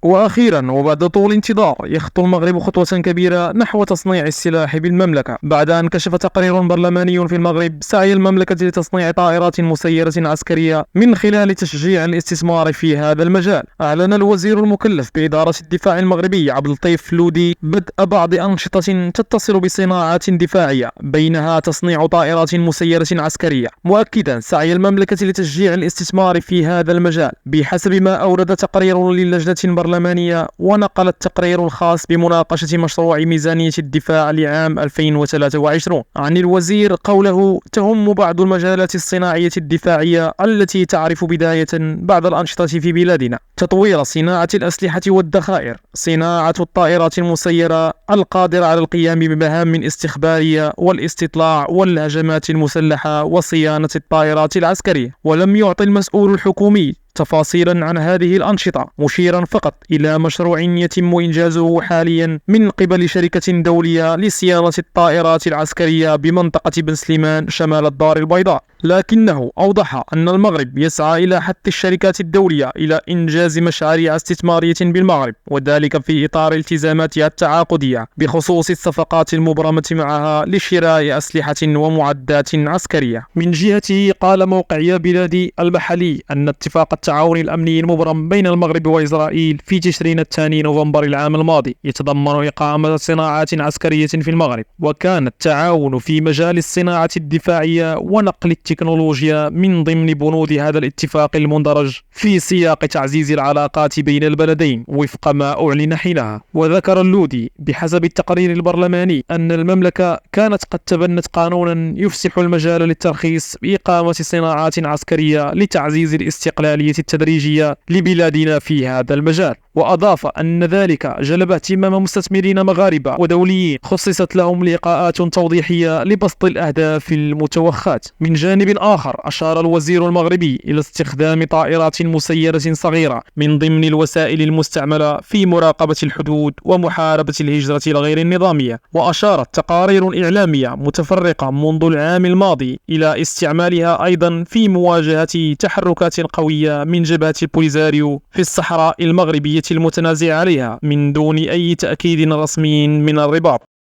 وأخيرا وبعد طول انتظار يخطو المغرب خطوة كبيرة نحو تصنيع السلاح بالمملكة، بعد أن كشف تقرير برلماني في المغرب سعي المملكة لتصنيع طائرات مسيرة عسكرية من خلال تشجيع الاستثمار في هذا المجال. أعلن الوزير المكلف بإدارة الدفاع المغربي عبد اللطيف لودي بدء بعض أنشطة تتصل بصناعات دفاعية، بينها تصنيع طائرات مسيرة عسكرية، مؤكدا سعي المملكة لتشجيع الاستثمار في هذا المجال بحسب ما أورد تقرير للجنة برلمانية. ونقل التقرير الخاص بمناقشة مشروع ميزانية الدفاع لعام 2023 عن الوزير قوله: تهم بعض المجالات الصناعية الدفاعية التي تعرف بداية بعض الأنشطة في بلادنا تطوير صناعة الأسلحة والذخائر، صناعة الطائرات المسيرة القادرة على القيام بمهام استخبارية والاستطلاع والهجمات المسلحة وصيانة الطائرات العسكرية. ولم يعطي المسؤول الحكومي تفاصيلا عن هذه الأنشطة، مشيرا فقط إلى مشروع يتم إنجازه حاليا من قبل شركة دولية لصيانة الطائرات العسكرية بمنطقة بن سليمان شمال الدار البيضاء، لكنه أوضح أن المغرب يسعى إلى حث الشركات الدولية إلى إنجاز مشاريع استثمارية بالمغرب، وذلك في إطار التزاماتها التعاقدية بخصوص الصفقات المبرمة معها لشراء أسلحة ومعدات عسكرية. من جهته قال موقع يا بلادي المحلي أن اتفاق التعاون الأمني المبرم بين المغرب وإسرائيل في تشرين الثاني نوفمبر العام الماضي يتضمن إقامة صناعات عسكرية في المغرب، وكان التعاون في مجال الصناعة الدفاعية ونقل التكنولوجيا من ضمن بنود هذا الاتفاق المندرج في سياق تعزيز العلاقات بين البلدين وفق ما أعلن حينها. وذكر اللودي بحسب التقرير البرلماني أن المملكة كانت قد تبنت قانونا يفسح المجال للترخيص بإقامة صناعات عسكرية لتعزيز الاستقلالية التدريجية لبلادنا في هذا المجال. وأضاف أن ذلك جلب اهتمام مستثمرين مغاربة ودوليين خصصت لهم لقاءات توضيحية لبسط الأهداف المتوخاة. من جانب آخر أشار الوزير المغربي إلى استخدام طائرات مسيرة صغيرة من ضمن الوسائل المستعملة في مراقبة الحدود ومحاربة الهجرة الغير النظامية، وأشارت تقارير إعلامية متفرقة منذ العام الماضي إلى استعمالها أيضا في مواجهة تحركات قوية من جبهة البوليزاريو في الصحراء المغربية المتنازع عليها من دون أي تأكيد رسمي من الرباط.